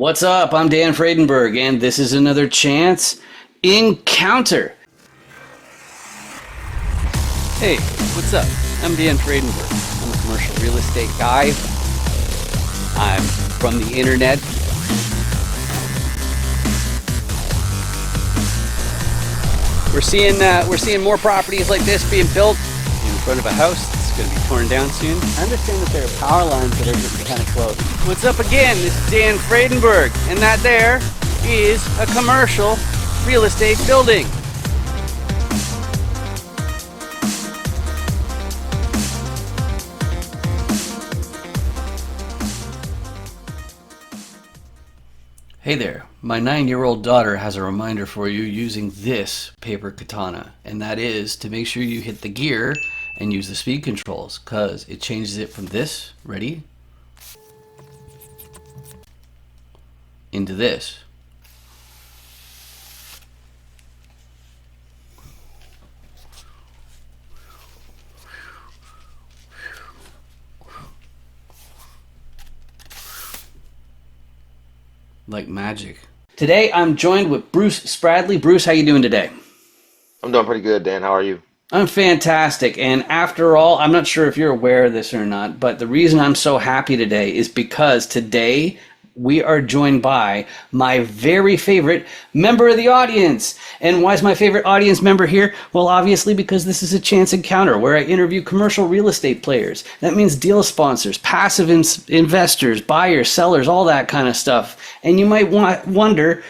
What's up? I'm Dan Fredenberg, and this is another Chance Encounter. Hey, what's up? I'm Dan Fredenberg. I'm a commercial real estate guy. I'm from the internet. We're seeing more properties like this being built in front of a house. It's going to be torn down soon. I understand that there are power lines that are getting kind of close. What's up again? This is Dan Fredenberg, and that there is a commercial real estate building. Hey there, my 9-year-old daughter has a reminder for you using this paper katana, and that is to make sure you hit the gear and use the speed controls, because it changes it from this, ready, into this. Like magic. Today I'm joined with Bruce Spradley. Bruce, how you doing today? I'm doing pretty good, Dan. How are you? I'm fantastic. And after all, I'm not sure if you're aware of this or not, but the reason I'm so happy today is because today we are joined by my very favorite member of the audience. And why is my favorite audience member here? Well, obviously because this is a Chance Encounter where I interview commercial real estate players. That means deal sponsors, passive investors, buyers, sellers, all that kind of stuff. And you might wonder,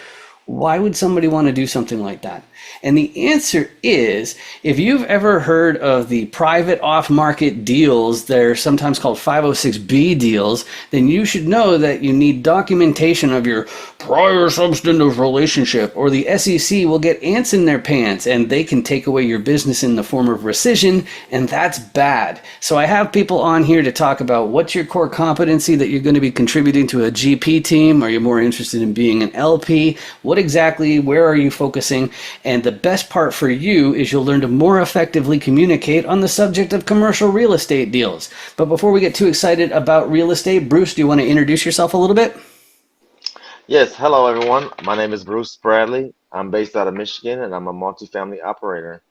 why would somebody want to do something like that? And the answer is, if you've ever heard of the private off-market deals, they're sometimes called 506B deals, then you should know that you need documentation of your prior substantive relationship, or the SEC will get ants in their pants and they can take away your business in the form of rescission, and that's bad. So I have people on here to talk about what's your core competency that you're going to be contributing to a GP team. Are you more interested in being an LP? What exactly, where are you focusing? And the best part for you is you'll learn to more effectively communicate on the subject of commercial real estate deals. But before we get too excited about real estate, Bruce, do you want to introduce yourself a little bit? Yes. Hello, everyone. My name is Bruce Spradley. I'm based out of Michigan, and I'm a multifamily operator.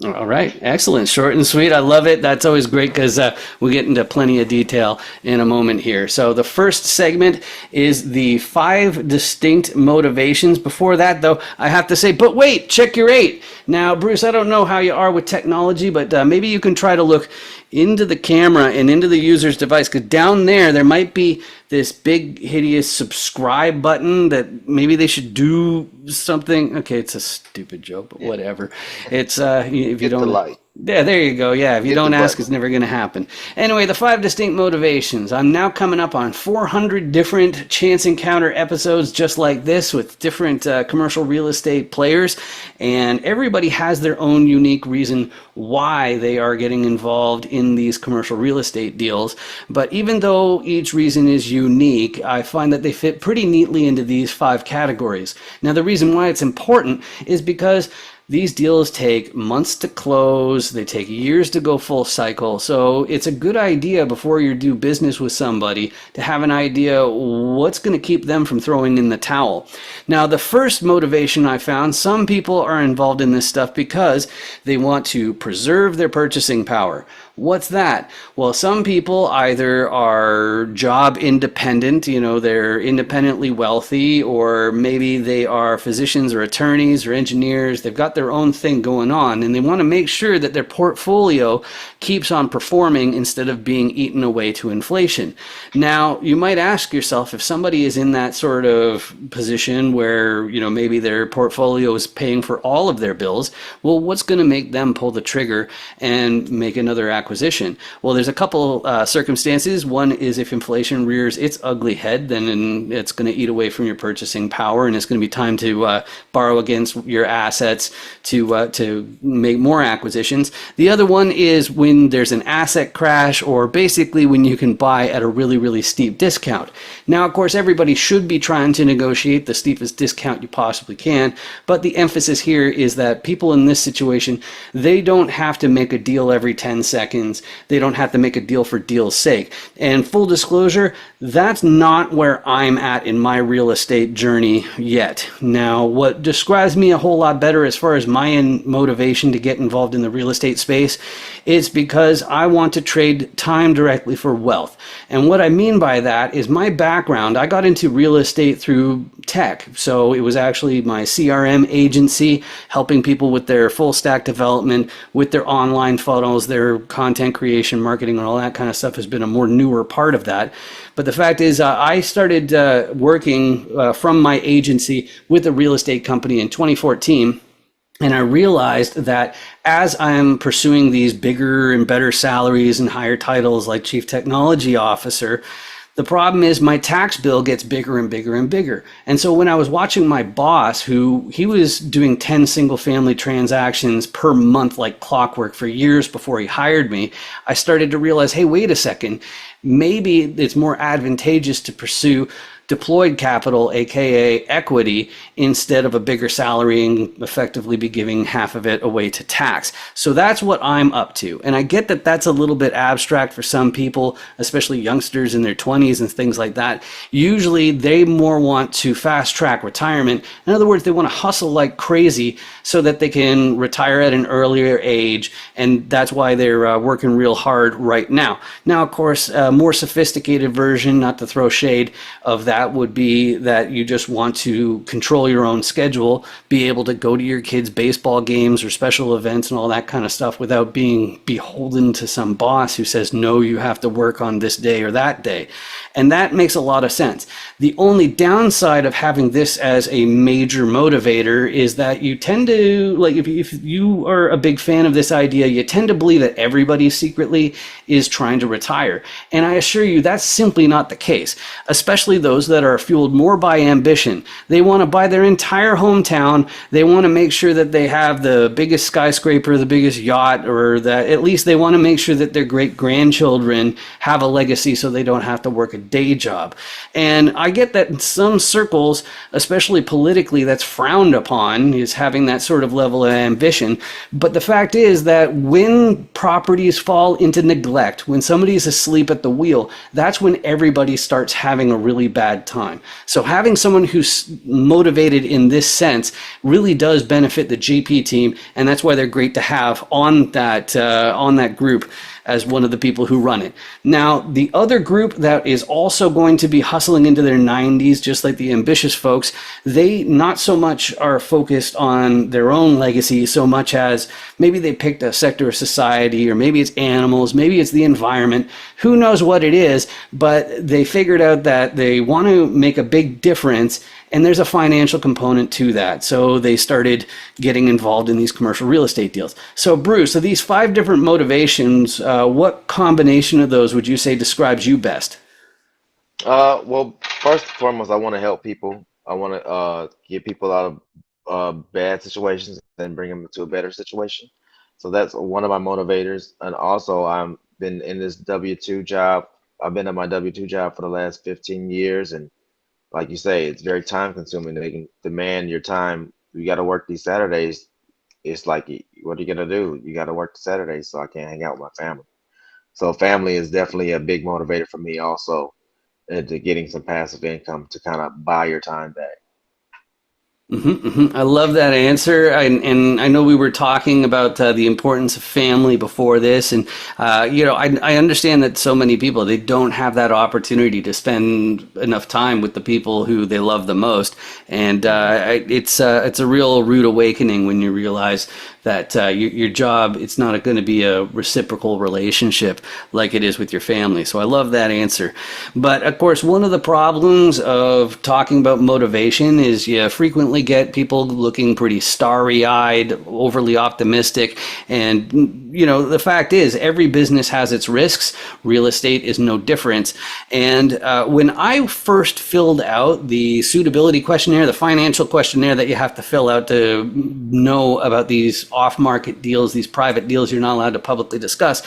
All right. Excellent. Short and sweet. I love it. That's always great because we get into plenty of detail in a moment here. So the first segment is the 5 distinct motivations. Before that, though, I have to say, but wait, check your 8. Now, Bruce, I don't know how you are with technology, but maybe you can try to look into the camera and into the user's device, because down there might be this big hideous subscribe button that maybe they should do something. Okay, it's a stupid joke, but whatever. It's if you Hit the don't light. yeah, there you go. Yeah, if you Hit the don't ask, button. it's never going to happen. Anyway, the 5 distinct motivations. I'm now coming up on 400 different Chance Encounter episodes just like this with different commercial real estate players, and everybody has their own unique reason why they are getting involved in these commercial real estate deals. But even though each reason is unique, I find that they fit pretty neatly into these 5 categories. Now, the reason why it's important is because these deals take months to close, they take years to go full cycle, so it's a good idea before you do business with somebody to have an idea what's going to keep them from throwing in the towel. Now, the first motivation I found, some people are involved in this stuff because they want to preserve their purchasing power. What's that? Well, some people either are job independent, they're independently wealthy, or maybe they are physicians or attorneys or engineers. They've got their own thing going on, and they want to make sure that their portfolio keeps on performing instead of being eaten away to inflation. Now, you might ask yourself, if somebody is in that sort of position where, maybe their portfolio is paying for all of their bills, well, what's going to make them pull the trigger and make another acquisition? Well, there's a couple circumstances. One is if inflation rears its ugly head, then it's going to eat away from your purchasing power, and it's going to be time to borrow against your assets to make more acquisitions. The other one is when there's an asset crash, or basically when you can buy at a really, really steep discount. Now, of course, everybody should be trying to negotiate the steepest discount you possibly can, but the emphasis here is that people in this situation, they don't have to make a deal every 10 seconds. seconds. They don't have to make a deal for deal's sake. And full disclosure, that's not where I'm at in my real estate journey yet. Now, what describes me a whole lot better as far as my motivation to get involved in the real estate space is because I want to trade time directly for wealth. And what I mean by that is my background, I got into real estate through tech. So it was actually my CRM agency helping people with their full stack development, with their online funnels, their content creation, marketing, and all that kind of stuff has been a more newer part of that. But the fact is, I started working from my agency with a real estate company in 2014. And I realized that as I'm pursuing these bigger and better salaries and higher titles like Chief Technology Officer, the problem is my tax bill gets bigger and bigger and bigger. And so when I was watching my boss, he was doing 10 single family transactions per month like clockwork for years before he hired me, I started to realize, hey, wait a second, maybe it's more advantageous to pursue deployed capital, aka equity, instead of a bigger salary and effectively be giving half of it away to tax. So that's what I'm up to. And I get that that's a little bit abstract for some people, especially youngsters in their 20s and things like that. Usually they more want to fast track retirement. In other words, they want to hustle like crazy so that they can retire at an earlier age. And that's why they're working real hard right now. Now, of course, a more sophisticated version, not to throw shade, of that would be that you just want to control your own schedule, be able to go to your kids' baseball games or special events and all that kind of stuff without being beholden to some boss who says, no, you have to work on this day or that day. And that makes a lot of sense. The only downside of having this as a major motivator is that you tend to, like, if you are a big fan of this idea, you tend to believe that everybody secretly is trying to retire. And I assure you that's simply not the case, especially those that are fueled more by ambition. They want to buy their entire hometown. They want to make sure that they have the biggest skyscraper, the biggest yacht, or that at least they want to make sure that their great grandchildren have a legacy so they don't have to work a day job. And I get that in some circles, especially politically, that's frowned upon, is having that sort of level of ambition. But the fact is that when properties fall into neglect, when somebody's asleep at the wheel, that's when everybody starts having a really bad time. So having someone who's motivated in this sense really does benefit the GP team, and that's why they're great to have on that group as one of the people who run it. Now, the other group that is also going to be hustling into their 90s, just like the ambitious folks, they not so much are focused on their own legacy so much as maybe they picked a sector of society, or maybe it's animals, maybe it's the environment, who knows what it is, but they figured out that they want to make a big difference, and there's a financial component to that. So they started getting involved in these commercial real estate deals. So Bruce, of these 5 different motivations, what combination of those would you say describes you best? Well, first and foremost, I want to help people. I want to get people out of bad situations and bring them to a better situation. So that's one of my motivators. And also, I've been in this W-2 job. I've been at my W-2 job for the last 15 years. And like you say, it's very time consuming. They can demand your time. You got to work these Saturdays. It's like, what are you going to do? You got to work the Saturdays, so I can't hang out with my family. So family is definitely a big motivator for me also, into getting some passive income to kind of buy your time back. I love that answer, and I know we were talking about the importance of family before this, and I understand that so many people, they don't have that opportunity to spend enough time with the people who they love the most, and it's a real rude awakening when you realize that your job, it's not going to be a reciprocal relationship like it is with your family. So I love that answer. But of course, one of the problems of talking about motivation is you frequently get people looking pretty starry-eyed, overly optimistic. And, the fact is, every business has its risks. Real estate is no different. And when I first filled out the suitability questionnaire, the financial questionnaire that you have to fill out to know about these off-market deals, these private deals you're not allowed to publicly discuss,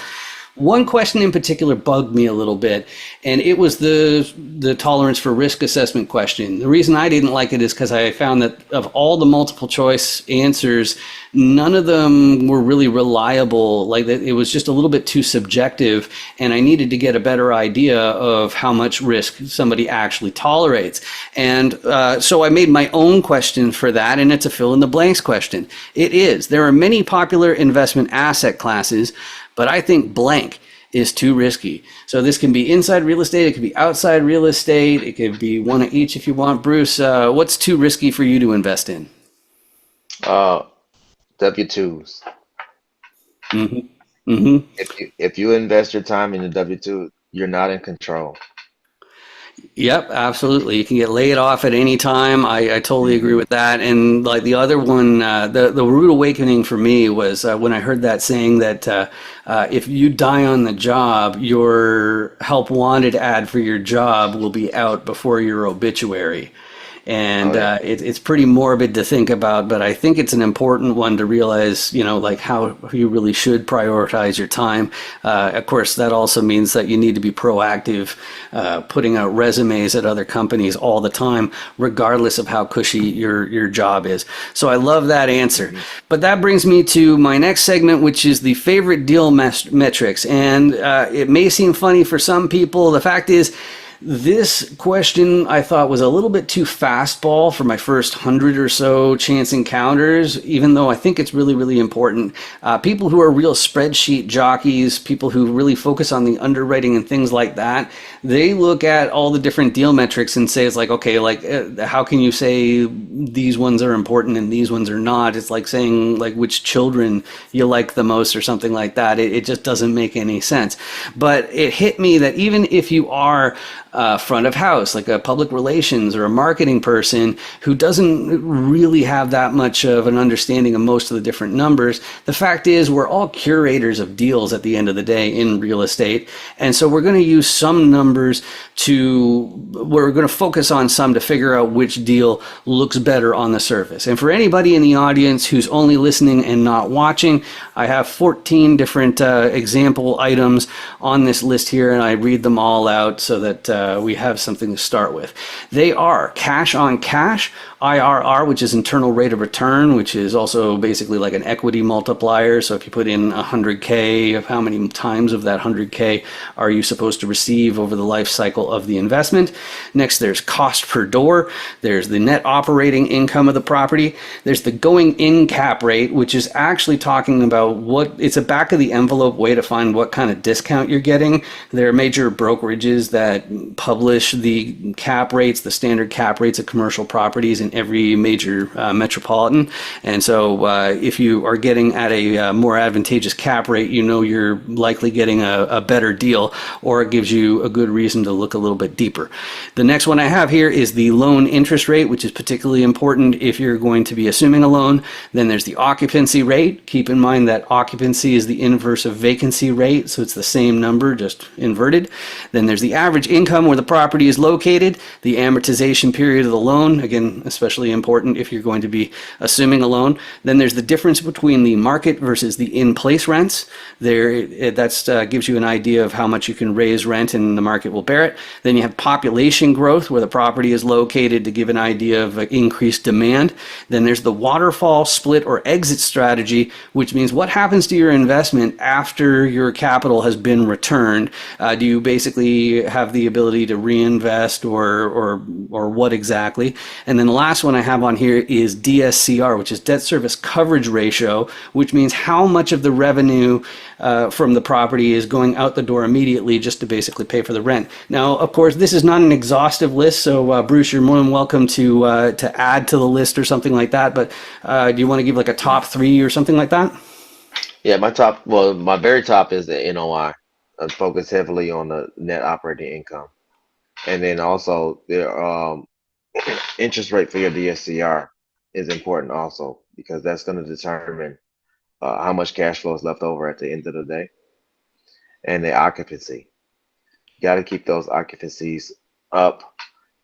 One question in particular bugged me a little bit, and it was the tolerance for risk assessment question. The reason I didn't like it is because I found that of all the multiple choice answers, none of them were really reliable. Like that, it was just a little bit too subjective, and I needed to get a better idea of how much risk somebody actually tolerates. And so I made my own question for that, and it's a fill in the blanks question. It is. There are many popular investment asset classes, but I think blank is too risky. So this can be inside real estate, it could be outside real estate, it could be one of each if you want. Bruce, what's too risky for you to invest in? Uh, W-2s. Hmm. Hmm. If you invest your time in the W-2, you're not in control. Yep, absolutely. You can get laid off at any time. I totally agree Hmm. with that. And like the other one, the rude awakening for me was when I heard that saying that if you die on the job, your help wanted ad for your job will be out before your obituary. Oh And yeah. it's pretty morbid to think about, but I think it's an important one to realize, like how you really should prioritize your time. Of course, that also means that you need to be proactive, putting out resumes at other companies all the time, regardless of how cushy your job is. So I love that answer. Hmm. But that brings me to my next segment, which is the favorite deal metrics. And it may seem funny for some people. The fact is, this question I thought was a little bit too fastball for my first 100 or so chance encounters, even though I think it's really, really important. People who are real spreadsheet jockeys, people who really focus on the underwriting and things like that, they look at all the different deal metrics and say, it's like, okay, like, how can you say these ones are important and these ones are not? It's like saying, like, which children you like the most or something like that. It just doesn't make any sense. But it hit me that even if you are front of house, like a public relations or a marketing person who doesn't really have that much of an understanding of most of the different numbers. The fact is, we're all curators of deals at the end of the day in real estate. And so we're going to use some numbers we're going to focus on some to figure out which deal looks better on the surface. And for anybody in the audience who's only listening and not watching, I have 14 different example items on this list here, and I read them all out so that we have something to start with. They are cash on cash, IRR, which is internal rate of return, which is also basically like an equity multiplier. So if you put in 100K, of how many times of that 100K are you supposed to receive over the life cycle of the investment? Next, there's cost per door. There's the net operating income of the property. There's the going in cap rate, which is actually talking about it's a back of the envelope way to find what kind of discount you're getting. There are major brokerages that publish the cap rates, the standard cap rates of commercial properties in every major metropolitan. And so if you are getting at a more advantageous cap rate, you're likely getting a better deal, or it gives you a good reason to look a little bit deeper. The next one I have here is the loan interest rate, which is particularly important if you're going to be assuming a loan. Then there's the occupancy rate. Keep in mind that occupancy is the inverse of vacancy rate, so it's the same number, just inverted. Then there's the average income where the property is located, the amortization period of the loan, again, especially important if you're going to be assuming a loan. Then there's the difference between the market versus the in-place rents. That gives you an idea of how much you can raise rent and the market will bear it. Then you have population growth where the property is located to give an idea of increased demand. Then there's the waterfall, split, or exit strategy, which means what happens to your investment after your capital has been returned. Do you basically have the ability to reinvest or what exactly? And then the last one I have on here is DSCR, which is debt service coverage ratio, which means how much of the revenue from the property is going out the door immediately just to basically pay for the rent. Now, of course, this is not an exhaustive list, so Bruce, you're more than welcome to add to the list or something like that. But do you want to give like a top three or something like that? Yeah, my very top is the NOI. I focus heavily on the net operating income, and then also the interest rate for your DSCR is important also because that's going to determine how much cash flow is left over at the end of the day, and the occupancy. You got to keep those occupancies up,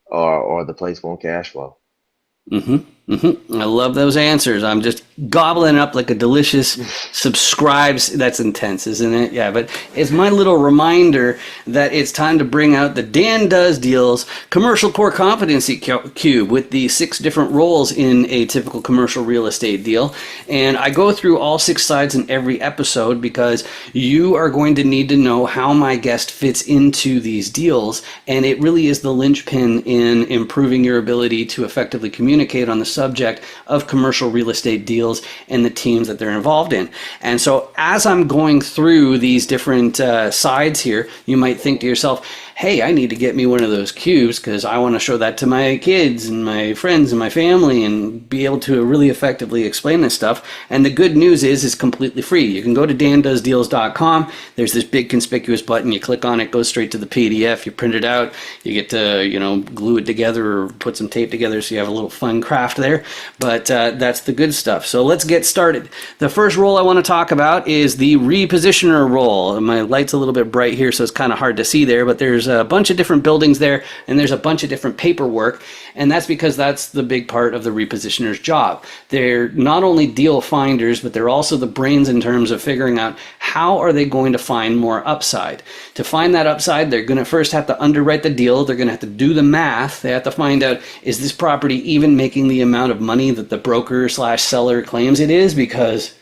or the place won't cash flow. Mm-hmm. I love those answers. I'm just gobbling up like a delicious subscribes. That's intense, isn't it? Yeah, but it's my little reminder that it's time to bring out the Dan Does Deals Commercial Core Competency Cube with the 6 different roles in a typical commercial real estate deal. And I go through all 6 sides in every episode because you are going to need to know how my guest fits into these deals. And it really is the linchpin in improving your ability to effectively communicate on the subject of commercial real estate deals and the teams that they're involved in. And so as I'm going through these different sides here, you might think to yourself, hey, I need to get me one of those cubes because I want to show that to my kids and my friends and my family and be able to really effectively explain this stuff. And the good news is it's completely free. You can go to dandoesdeals.com. There's this big conspicuous button. You click on it, goes straight to the PDF. You print it out. You get to, glue it together or put some tape together so you have a little fun craft there. But that's the good stuff. So let's get started. The first role I want to talk about is the repositioner role. My light's a little bit bright here, so it's kind of hard to see there, but there's a bunch of different buildings there, and there's a bunch of different paperwork, and that's because that's the big part of the repositioner's job. They're not only deal finders, but they're also the brains in terms of figuring out how are they going to find more upside. To find that upside, they're going to first have to underwrite the deal. They're going to have to do the math. They have to find out, is this property even making the amount of money that the broker slash seller claims it is? Because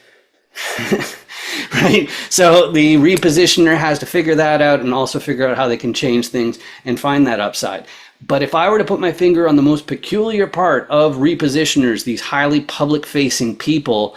right? So the repositioner has to figure that out and also figure out how they can change things and find that upside. But if I were to put my finger on the most peculiar part of repositioners, these highly public-facing people,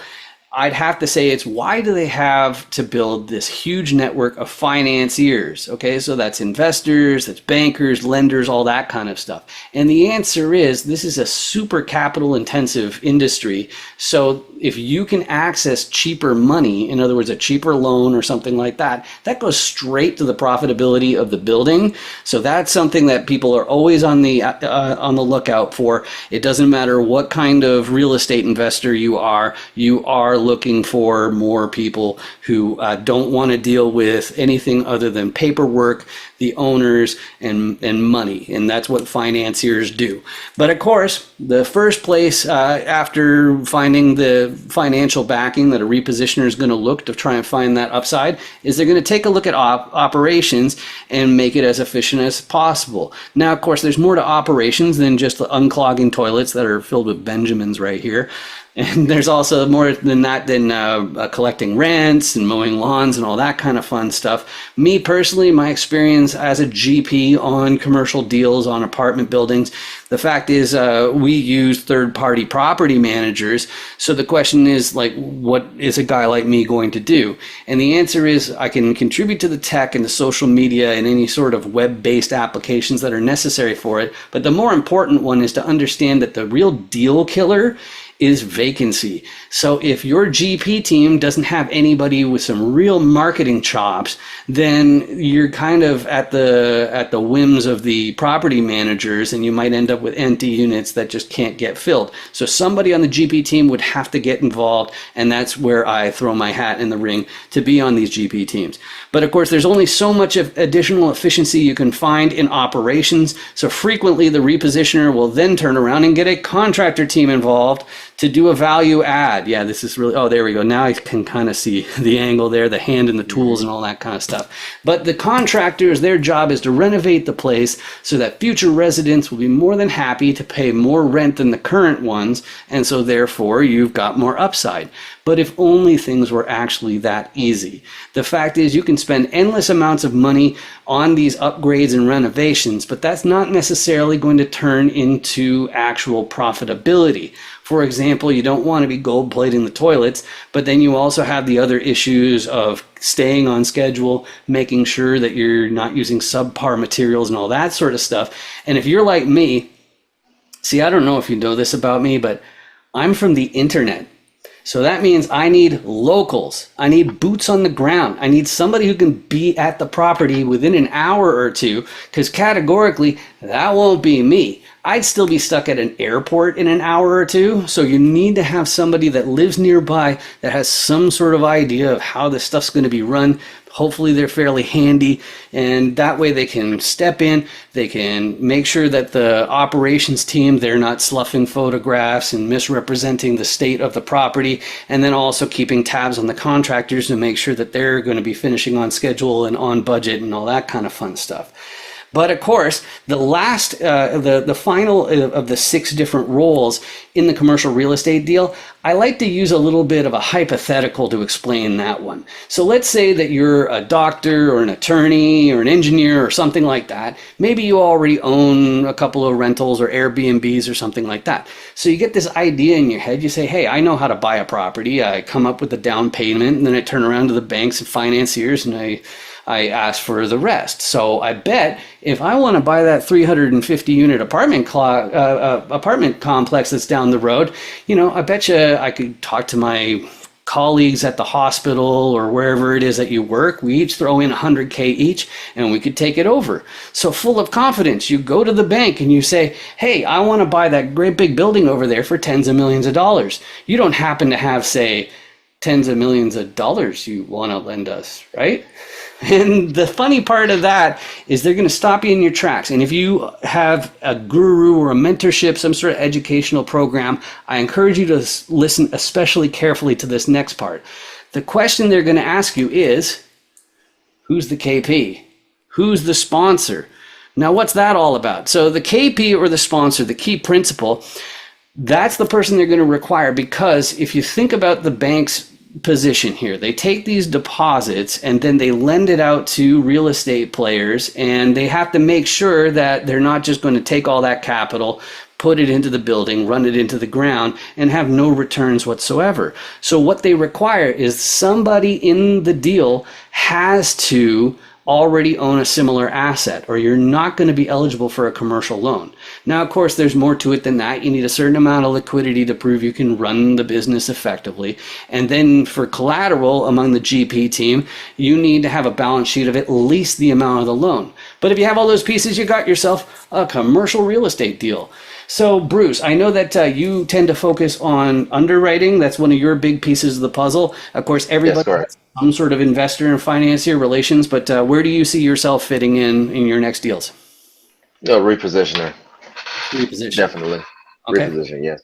I'd have to say it's why do they have to build this huge network of financiers? Okay, so that's investors, that's bankers, lenders, all that kind of stuff. And the answer is this is a super capital intensive industry. So if you can access cheaper money, in other words, a cheaper loan or something like that, that goes straight to the profitability of the building. So that's something that people are always on the lookout for. It doesn't matter what kind of real estate investor you are looking for more people who don't want to deal with anything other than paperwork, the owners, and money. And that's what financiers do. But of course, the first place after finding the financial backing that a repositioner is going to look to try and find that upside is they're going to take a look at operations and make it as efficient as possible. Now, of course, there's more to operations than just unclogging toilets that are filled with Benjamins right here. And there's also more than that than collecting rents and mowing lawns and all that kind of fun stuff. Me personally, my experience as a GP on commercial deals on apartment buildings, the fact is we use third-party property managers. So the question is, like, what is a guy like me going to do? And the answer is I can contribute to the tech and the social media and any sort of web-based applications that are necessary for it. But the more important one is to understand that the real deal killer is vacancy. So if your GP team doesn't have anybody with some real marketing chops, then you're kind of at the whims of the property managers, and you might end up with empty units that just can't get filled. So somebody on the GP team would have to get involved, and that's where I throw my hat in the ring to be on these GP teams. But of course, there's only so much of additional efficiency you can find in operations. So frequently the repositioner will then turn around and get a contractor team involved to do a value add. Yeah, this is really, oh, there we go. Now I can kind of see the angle there, the hand and the tools and all that kind of stuff. But the contractors, their job is to renovate the place so that future residents will be more than happy to pay more rent than the current ones. And so therefore you've got more upside. But if only things were actually that easy. The fact is you can spend endless amounts of money on these upgrades and renovations, but that's not necessarily going to turn into actual profitability. For example, you don't want to be gold plating the toilets, but then you also have the other issues of staying on schedule, making sure that you're not using subpar materials and all that sort of stuff. And if you're like me, see, I don't know if you know this about me, but I'm from the internet. So that means I need locals. I need boots on the ground. I need somebody who can be at the property within an hour or two, because categorically, that won't be me. I'd still be stuck at an airport in an hour or two. So you need to have somebody that lives nearby that has some sort of idea of how this stuff's going to be run. Hopefully they're fairly handy, and that way they can step in, they can make sure that the operations team, they're not sloughing photographs and misrepresenting the state of the property, and then also keeping tabs on the contractors to make sure that they're going to be finishing on schedule and on budget and all that kind of fun stuff. But of course, the final of the 6 different roles in the commercial real estate deal, I like to use a little bit of a hypothetical to explain that one. So let's say that you're a doctor or an attorney or an engineer or something like that. Maybe you already own a couple of rentals or Airbnbs or something like that. So you get this idea in your head. You say, hey, I know how to buy a property. I come up with a down payment, and then I turn around to the banks and financiers and I ask for the rest. So I bet if I want to buy that 350 unit apartment complex that's down the road, I bet you I could talk to my colleagues at the hospital or wherever it is that you work. We each throw in 100K each and we could take it over. So full of confidence, you go to the bank and you say, hey, I want to buy that great big building over there for tens of millions of dollars. You don't happen to have, say, tens of millions of dollars you want to lend us, right? And the funny part of that is they're going to stop you in your tracks. And if you have a guru or a mentorship, some sort of educational program, I encourage you to listen especially carefully to this next part. The question they're going to ask you is, who's the KP? Who's the sponsor? Now, what's that all about? So the KP, or the sponsor, the key principal, that's the person they're going to require, because if you think about the bank's position here, they take these deposits and then they lend it out to real estate players, and they have to make sure that they're not just going to take all that capital, put it into the building, run it into the ground, and have no returns whatsoever. So what they require is somebody in the deal has to already own a similar asset, or you're not going to be eligible for a commercial loan. Now, of course, there's more to it than that. You need a certain amount of liquidity to prove you can run the business effectively. And then for collateral among the GP team, you need to have a balance sheet of at least the amount of the loan. But if you have all those pieces, you got yourself a commercial real estate deal. So, Bruce, I know that you tend to focus on underwriting. That's one of your big pieces of the puzzle. Of course, everybody has some sort of investor and financier relations, but where do you see yourself fitting in your next deals? No, repositioner. Reposition. Definitely. Okay. Reposition, yes.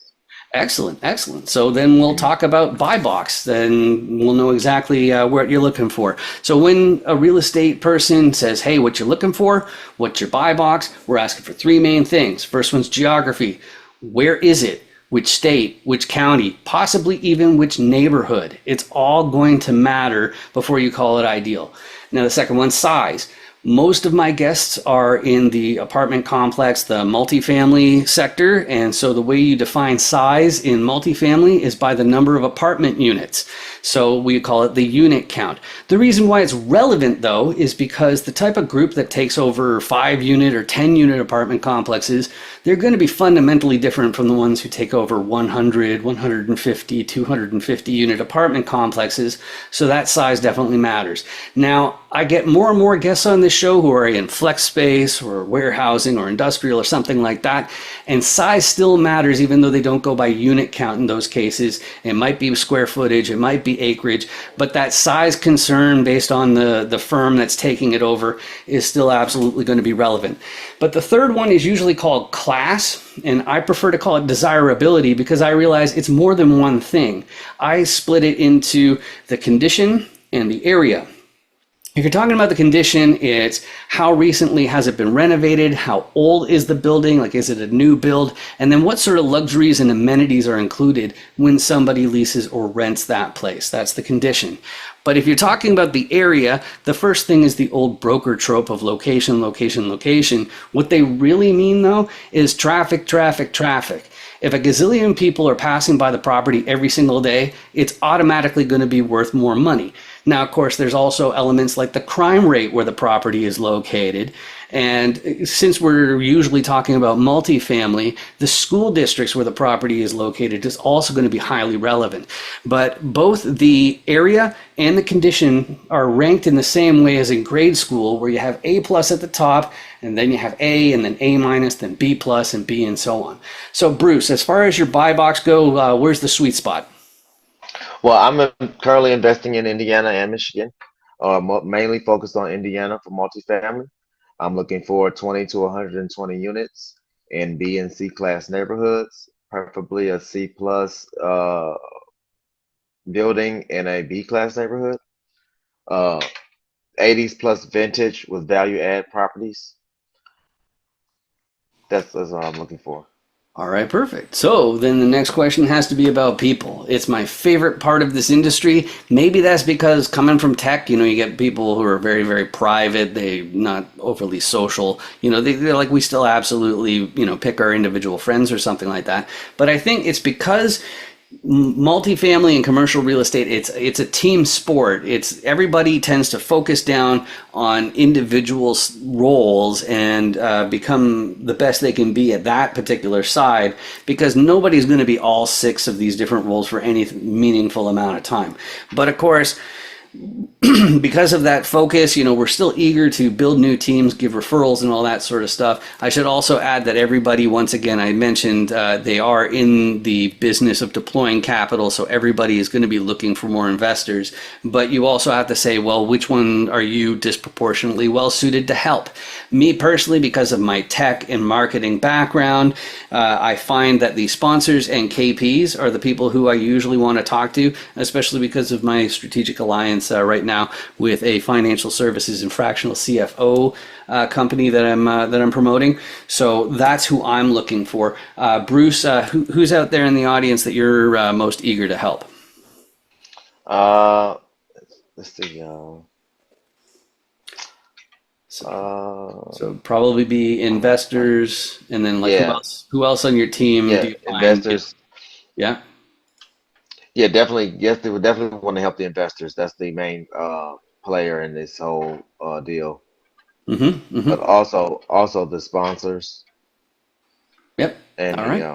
Excellent, excellent. So then we'll talk about buy box. Then we'll know exactly what you're looking for. So when a real estate person says, hey, what you're looking for, what's your buy box, we're asking for 3 main things. First one's geography. Where is it? Which state, which county, possibly even which neighborhood. It's all going to matter before you call it ideal. Now, the second one, size. Most of my guests are in the apartment complex, the multifamily sector. And so the way you define size in multifamily is by the number of apartment units. So we call it the unit count. The reason why it's relevant, though, is because the type of group that takes over 5-unit or 10-unit apartment complexes, they're going to be fundamentally different from the ones who take over 100, 150, 250 unit apartment complexes. So that size definitely matters. Now, I get more and more guests on this show who are in flex space or warehousing or industrial or something like that. And size still matters, even though they don't go by unit count in those cases. It might be square footage, it might be acreage, but that size concern based on the firm that's taking it over is still absolutely going to be relevant. But the third one is usually called class, and I prefer to call it desirability because I realize it's more than one thing. I split it into the condition and the area. If you're talking about the condition, it's how recently has it been renovated, how old is the building, like is it a new build, and then what sort of luxuries and amenities are included when somebody leases or rents that place. That's the condition. But if you're talking about the area, the first thing is the old broker trope of location, location, location. What they really mean, though, is traffic, traffic, traffic. If a gazillion people are passing by the property every single day, it's automatically going to be worth more money. Now, of course, there's also elements like the crime rate where the property is located. And since we're usually talking about multifamily, the school districts where the property is located is also going to be highly relevant. But both the area and the condition are ranked in the same way as in grade school, where you have A plus at the top, and then you have A, and then A minus, then B plus, and B, and so on. So, Bruce, as far as your buy box go, where's the sweet spot? Well, I'm currently investing in Indiana and Michigan. mainly focused on Indiana for multifamily. I'm looking for 20 to 120 units in B and C class neighborhoods, preferably a C plus building in a B class neighborhood. Uh, 80s plus vintage with value add properties. That's what I'm looking for. All right, perfect. So then the next question has to be about people. It's my favorite part of this industry. Maybe that's because coming from tech, you get people who are very, very private. They're not overly social. They're like, we still absolutely, pick our individual friends or something like that. But I think it's because multifamily and commercial real estate, it's a team sport. It's everybody tends to focus down on individual roles and become the best they can be at that particular side, because nobody's going to be all six of these different roles for any meaningful amount of time. But of course, because of that focus, we're still eager to build new teams, give referrals and all that sort of stuff. I should also add that everybody, once again, I mentioned they are in the business of deploying capital, so everybody is going to be looking for more investors. But you also have to say, well, which one are you disproportionately well suited to help? Me personally, because of my tech and marketing background, I find that the sponsors and KPs are the people who I usually want to talk to, especially because of my strategic alliance right now with a financial services and fractional CFO company that I'm promoting. So that's who I'm looking for. Bruce, who's out there in the audience that you're most eager to help? Uh, let's see. So, Uh, so probably be investors, and then like who yeah, else? Who else on your team do yeah, you find? investors. Yeah. Yeah, definitely. Yes, they would definitely want to help the investors. That's the main player in this whole deal. Mm-hmm. But Mm-hmm. also the sponsors Yep. and All the right.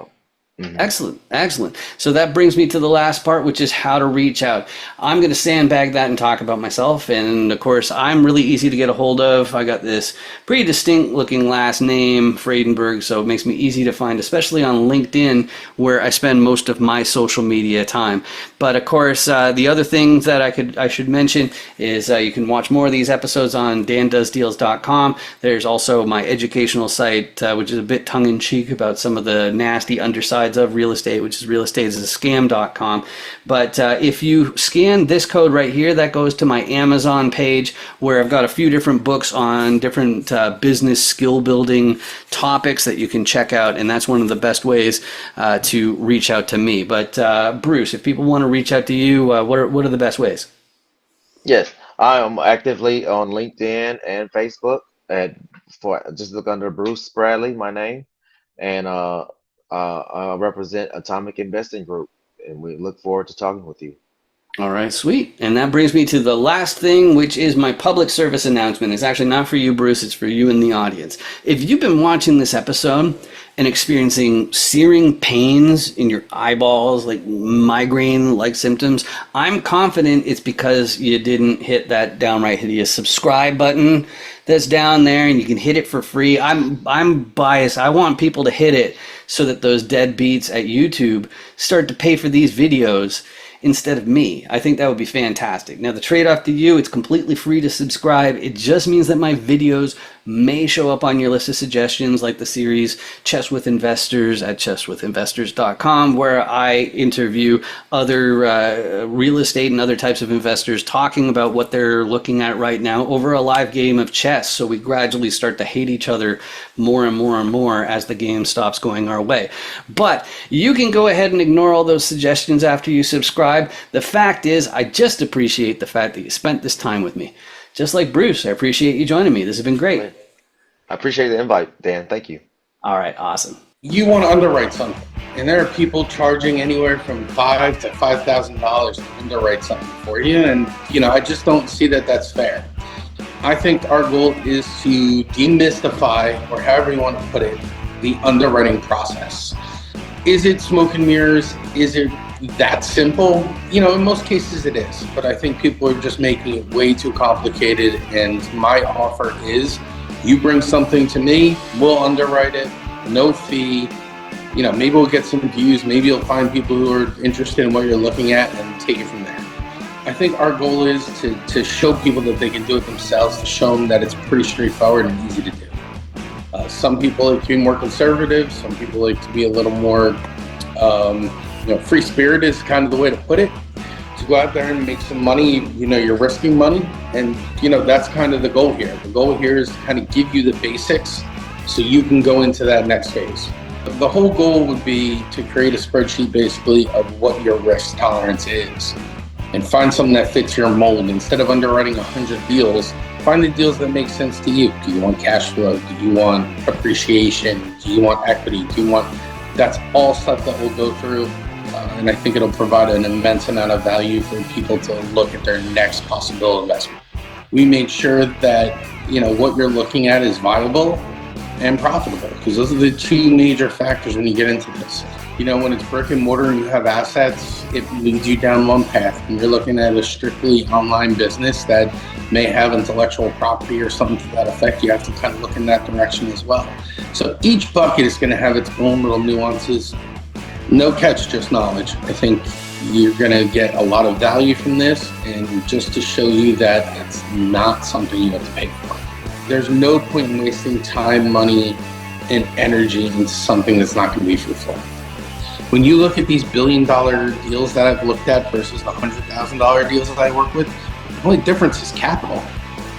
mhm. Excellent, excellent. So that brings me to the last part, which is how to reach out. I'm going to sandbag that and talk about myself. And of course, I'm really easy to get a hold of. I got this pretty distinct looking last name, Friedenberg, so it makes me easy to find, especially on LinkedIn, where I spend most of my social media time. But of course, the other things that I should mention is you can watch more of these episodes on dandoesdeals.com. There's also my educational site, which is a bit tongue in cheek about some of the nasty undersides of real estate, which is realestateisascam.com. But if you scan this code right here, that goes to my Amazon page, where I've got a few different books on different business skill building topics that you can check out. And that's one of the best ways to reach out to me. But Bruce, if people want to reach out to you, what are the best ways? Yes, I am actively on LinkedIn and Facebook. At for just look under Bruce Spradley, my name, and I represent Atomic Investing Group, and we look forward to talking with you. All right, sweet. And that brings me to the last thing, which is my public service announcement. It's actually not for you, Bruce, it's for you in the audience. If you've been watching this episode and experiencing searing pains in your eyeballs, like migraine like symptoms, I'm confident it's because you didn't hit that downright hideous subscribe button that's down there, and you can hit it for free. I'm biased. I want people to hit it so that those deadbeats at YouTube start to pay for these videos instead of me. I think that would be fantastic. Now, the trade-off to you, it's completely free to subscribe. It just means that my videos may show up on your list of suggestions, like the series Chess with Investors at chesswithinvestors.com, where I interview other real estate and other types of investors talking about what they're looking at right now over a live game of chess. So we gradually start to hate each other more and more and more as the game stops going our way. But you can go ahead and ignore all those suggestions after you subscribe. The fact is, I just appreciate the fact that you spent this time with me. Just like Bruce, I appreciate you joining me. This has been great. Great. I appreciate the invite, Dan. Thank you. All right, awesome. You want to underwrite something, and there are people charging anywhere from $5,000 to $5,000 to underwrite something for you, and I just don't see that that's fair. I think our goal is to demystify, or however you want to put it, the underwriting process. Is it smoke and mirrors? Is it that simple? In most cases it is, but I think people are just making it way too complicated, and my offer is you bring something to me, we'll underwrite it, no fee. Maybe we'll get some views, maybe you'll find people who are interested in what you're looking at and take it from there. I think our goal is to show people that they can do it themselves, to show them that it's pretty straightforward and easy to do. Some people like to be more conservative. Some people like to be a little more, free spirited is kind of the way to put it. To go out there and make some money, you're risking money. And, that's kind of the goal here. The goal here is to kind of give you the basics so you can go into that next phase. The whole goal would be to create a spreadsheet basically of what your risk tolerance is and find something that fits your mold. Instead of underwriting 100 deals, find the deals that make sense to you. Do you want cash flow? Do you want appreciation? Do you want equity? That's all stuff that we'll go through. And I think it'll provide an immense amount of value for people to look at their next possible investment. We made sure that, what you're looking at is viable and profitable, because those are the two major factors when you get into this. When it's brick and mortar and you have assets, it leads you down one path. When you're looking at a strictly online business that may have intellectual property or something to that effect, you have to kind of look in that direction as well. So each bucket is going to have its own little nuances. No catch, just knowledge. I think you're going to get a lot of value from this, and just to show you that it's not something you have to pay for. There's no point in wasting time, money, and energy into something that's not going to be fruitful. When you look at these billion-dollar deals that I've looked at versus the $100,000 deals that I work with, the only difference is capital.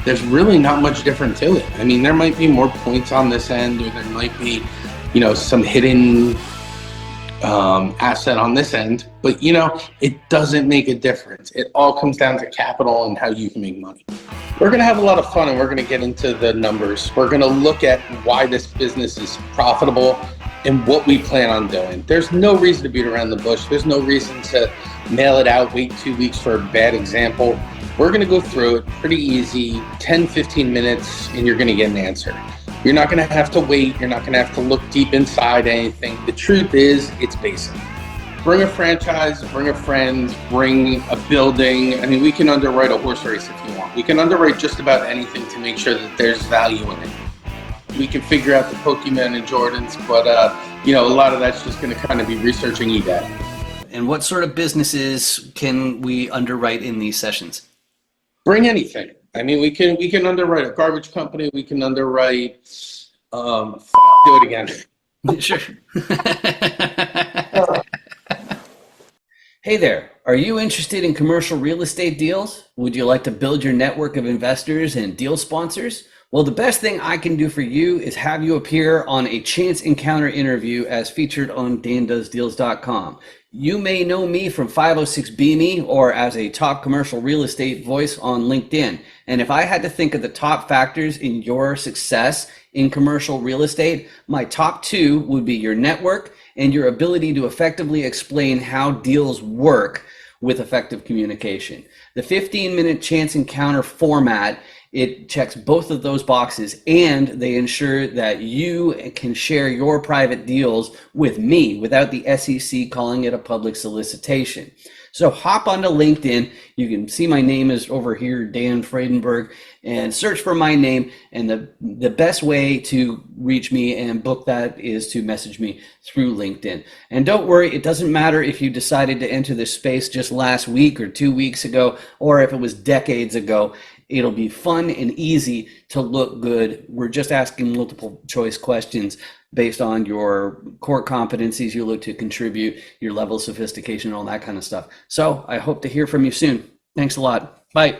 There's really not much different to it. I mean, there might be more points on this end, or there might be, some hidden asset on this end, but it doesn't make a difference. It all comes down to capital and how you can make money. We're going to have a lot of fun, and we're going to get into the numbers. We're going to look at why this business is profitable and what we plan on doing. There's no reason to beat around the bush. There's no reason to mail it out, wait 2 weeks for a bad example. We're going to go through it pretty easy, 10, 15 minutes, and you're going to get an answer. You're not going to have to wait. You're not going to have to look deep inside anything. The truth is, it's basic. Bring a franchise, bring a friend, bring a building. I mean, we can underwrite a horse race if you want. We can underwrite just about anything to make sure that there's value in it. We can figure out the Pokemon and Jordans, but a lot of that's just going to kind of be researching eBay. And what sort of businesses can we underwrite in these sessions? Bring anything. I mean, we can underwrite a garbage company. We can underwrite. Do it again. Sure. Hey there. Are you interested in commercial real estate deals? Would you like to build your network of investors and deal sponsors? Well, the best thing I can do for you is have you appear on a chance encounter interview as featured on dandoesdeals.com. You may know me from 506BME or as a top commercial real estate voice on LinkedIn. And if I had to think of the top factors in your success in commercial real estate, my top two would be your network and your ability to effectively explain how deals work with effective communication. The 15-minute chance encounter format, it checks both of those boxes, and they ensure that you can share your private deals with me without the SEC calling it a public solicitation. So hop onto LinkedIn. You can see my name is over here, Dan Friedenberg, and search for my name. And the best way to reach me and book that is to message me through LinkedIn. And don't worry, it doesn't matter if you decided to enter this space just last week or 2 weeks ago, or if it was decades ago. It'll be fun and easy to look good. We're just asking multiple choice questions based on your core competencies you look to contribute, your level of sophistication, all that kind of stuff. So I hope to hear from you soon. Thanks a lot. Bye.